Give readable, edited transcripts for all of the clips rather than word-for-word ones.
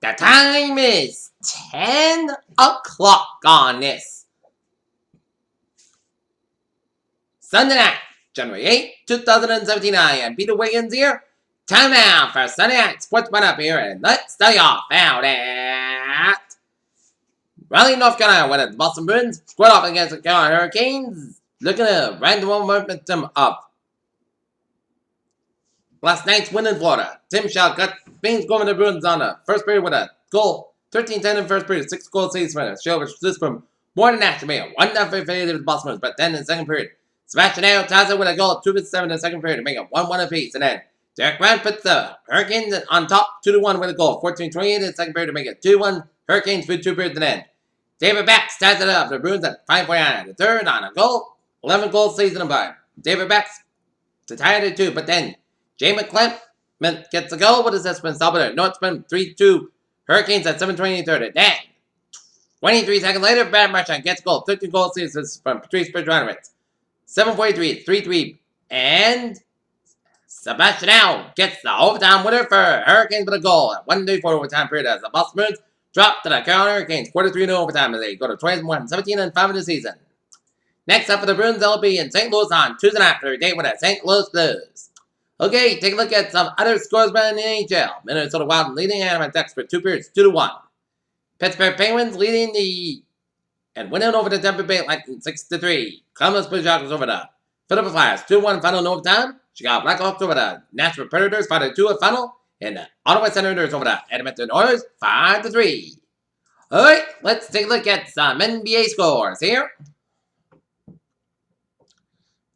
The time is 10 o'clock on this Sunday night, January 8, 2017. I am Peter Wiggins here. Time now for Sunday Night Sports Up here, and let's start off out at Raleigh, North Carolina, where the Boston Bruins squared off against the Carolina Hurricanes, looking at random momentum up. Last night's win in Florida. Tim Shaw got things going to the Bruins on the first period with a goal. 13-10 in the first period, 6 goal saves for the show, which was from more than that to be a 1-0 favor to the Boston Bruins. But then in the second period, Sebastian Ayo ties it with a goal, 2-7 in the second period to make it 1-1 apiece. And then Derek Brown puts the Hurricanes on top, 2-1 with a goal, 14-28 in the second period to make it 2-1 Hurricanes with 2 periods to end. David Bax ties it up for the Bruins at 5-49. The third on a goal, 11 goals saves in a bar. David Bax to tie it at 2, but then Jay McClement gets a goal with his assist stop it. No, it's been 3-2 Hurricanes at 7:20 third. Then 23 seconds later, Brad Marchand gets a goal. 13 goal saves from Patrice Bergeron. 7:43, 3-3, and Sebastian Ayo gets the overtime winner for Hurricanes with a goal at 1:34 overtime period as the Boston Bruins drop to the Carolina Hurricanes 4-3 in overtime as they go to 21-17-5 in the season. Next up for the Bruins, they'll be in St. Louis on Tuesday night for their date with the St. Louis Blues. Okay, take a look at some other scores by the NHL. Minnesota Wild leading Anaheim Ducks for 2 periods, 2-1. Pittsburgh Penguins leading and winning over the Tampa Bay Lightning 6-3. Columbus Blue Jackets over the Philadelphia Flyers 2-1 final in overtime. Chicago Blackhawks over the Nashville Predators 5-2 at final. And the Ottawa Senators over the Edmonton Oilers 5-3. Alright, let's take a look at some NBA scores here.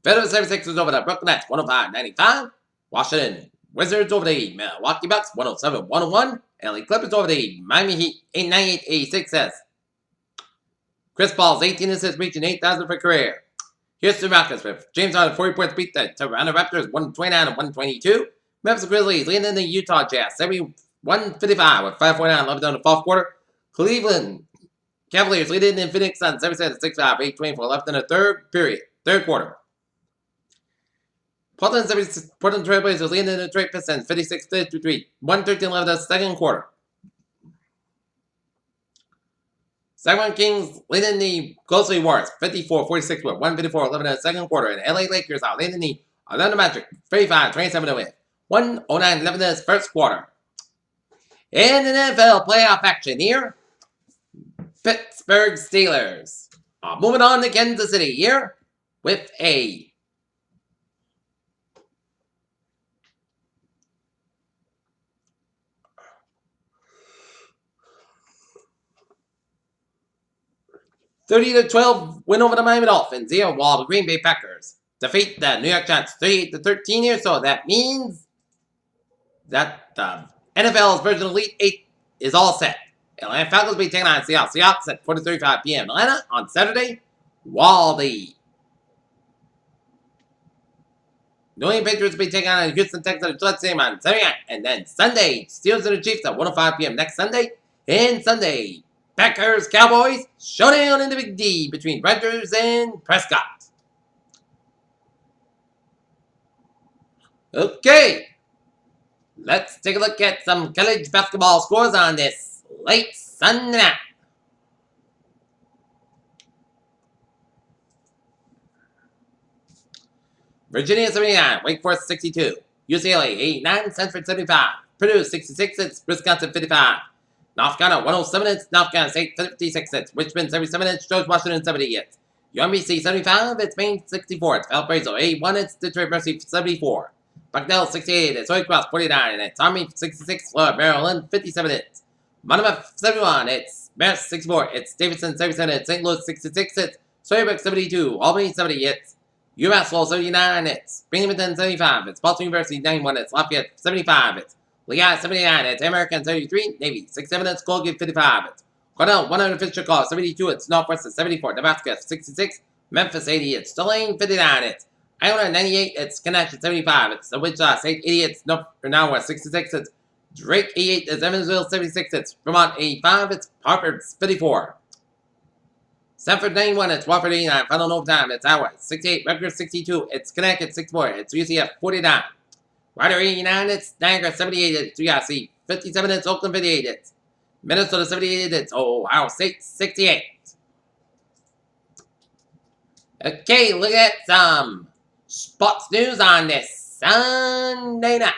Philadelphia 76ers over the Brooklyn Nets 105-95. Washington Wizards over the Milwaukee Bucks 107-101. LA Clippers over the Miami Heat 898-86 as Chris Paul's 18 assists reaching 8,000 for career. Houston Rockets with James Harden 40 points beat the Toronto Raptors 129-122. Memphis Grizzlies leading in the Utah Jazz 71-55 with 5:49 left in the fourth quarter. Cleveland Cavaliers leading in Phoenix Suns 77-65 8:24 left in the third quarter. Portland Trailblazers leading in the Detroit Pistons 56-53 1:13 left in the second quarter. Sacramento Kings leading the Golden State Warriors 54-46 with 1:54 left in the second quarter. And LA Lakers are leading the Orlando Magic 35-27 to win 1:09 left in the first quarter. In the NFL playoff action here, Pittsburgh Steelers are moving on to Kansas City here with a 30-12 win over the Miami Dolphins here, while the Green Bay Packers defeat the New York Giants 38-13 here. So that means that the NFL's version of Elite 8 is all set. Atlanta Falcons will be taking on Seattle Seahawks at 4:35 p.m. Atlanta on Saturday, while the New England Patriots will be taking on Houston Texans at Gillette Stadium on Saturday night. And then Sunday, Steelers and the Chiefs at 1:05 p.m. next Sunday. And Sunday, Packers, Cowboys, showdown in the Big D between Rodgers and Prescott. Okay, let's take a look at some college basketball scores on this late Sunday night. Virginia 79, Wake Forest 62, UCLA 89, Stanford 75, Purdue 66, it's Wisconsin 55. North Carolina 107 hits, North Carolina State 56 hits, Richmond 77 hits, George Washington 70 hits, UMBC 75 hits, Maine 64 hits, Valparaiso 81 hits, Detroit Mercy 74, Bucknell 68 hits, Holy Cross 49 hits, Army 66, Florida Maryland 57 hits, Monmouth 71 hits, Mass 64 hits, Davidson 77 hits, St. Louis 66 hits, Sawyerberg 72, Albany 70 hits, UMass Lowell 79 hits, Binghamton 75 hits, Boston University 91 hits, Lafayette 75 hits, Lehigh 79 hits, American 33, Navy 67 hits, Colgate 55 hits, Cornell 105 Chicago 72 hits, Northwestern 74, Nebraska 66, Memphis 80 hits, Tulane 59 hits, Iona 98 hits, Canadian 75 hits, Wichita State 80 hits, North 66 hits, Drake 88 hits, Evansville 76 hits, Vermont 85 hits, Harvard 54. Stanford 91 hits, Wofford 89, final overtime, it's Iowa 68, Rutgers 62, it's Connecticut 64, it's UCF 49. Rider 89 hits, Niagara 78 hits, USC 57 hits, Oakland 58 hits, Minnesota 78 hits. Ohio State 68. Okay, look at some sports news on this Sunday night.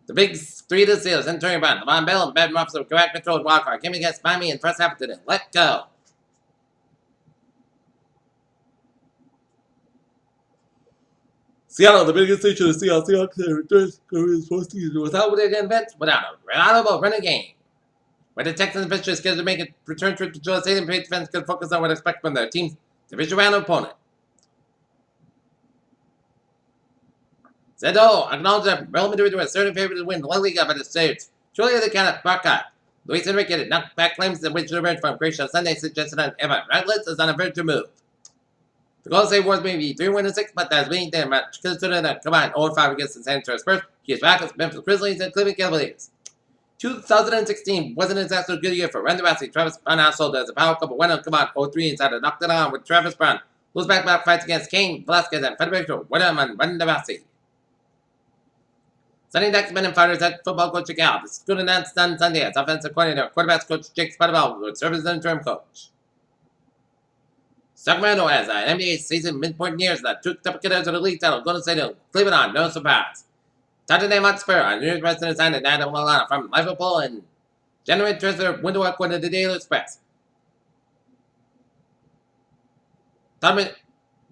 The big three of the Steelers entering run. Lavon Bell and Ben Ruffs of correct controlled wildcard. Came against Miami in first half of the Let go. Seattle, the biggest issue of the Seahawks returns career's postseason without their again bench, without a reliable running game. Where the Texans bench is scheduled to make a return trip to Georgia State, and Patriots fans can focus on what they expect from their team's division round opponent. Zedo acknowledged that Real Madrid were a certain favorite to win the La Liga, but it states, surely they cannot boycott. Luis Enrique did knock back claims that which revenge from Croatia on Sunday suggested that Evan Radlitz is on a verge to move. The Golden State Warriors may be 3-6, but that's meaning they match considered a combined 0-5 against the San Antonio Spurs, Houston Rockets, Memphis Grizzlies, and Cleveland Cavaliers. 2016 wasn't exactly a good year for Randall Bassey. Travis Brown household as a power couple went on combined 0-3 inside a knocked it on with Travis Brown. Lose back-to-back fights against Kane, Velasquez, and Federico Wedham and Randall Bassey. Sunday Night's Men and Fighters head football coach Gal. This is good announced on Sunday as offensive coordinator, quarterbacks coach Jake Spadabel would serve as an interim coach. Sacramento has an NBA season midpoint years that took the Killers of the league title. Golden State and Cleveland on no surprise. Saturday Hotspur, a New York resident signed a Nana Milana from Liverpool and January transfer window according to the Daily Express.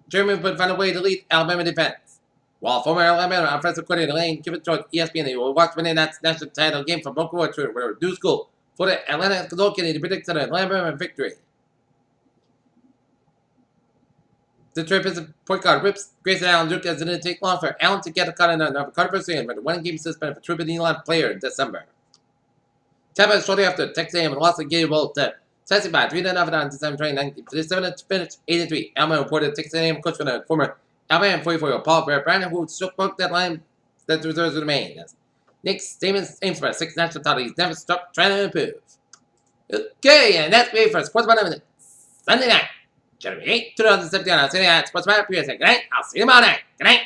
Jeremy would find a way to lead Alabama defense. While former Alabama offensive coordinator Lane Kiffin told ESPN they will watch winning that national title game for Boca Raton with a new school for the Atlanta Located to predict an Alabama victory. The trip is a point guard rips Grayson Allen Duke as it didn't take long for Allen to get a cut in another controversy and with a one-game suspension for tripping the Elon player in December. Tampa shortly after Texas A&M lost the game bowl to Tennessee by 3-0 on December 29th. For the 7th finish 8-3. Alabama reported Texas A&M coach for the former Alabama 44-year-old Paul Brandon, who broke that line that reserves remain. Nick Stamens aims for a 6th national title. He's never stopped trying to improve. Okay, and that's me for Sports Minute Sunday night. January 8, 2017 on Sunday night. Sports Minute. Good night. I'll see you tomorrow night. Good night.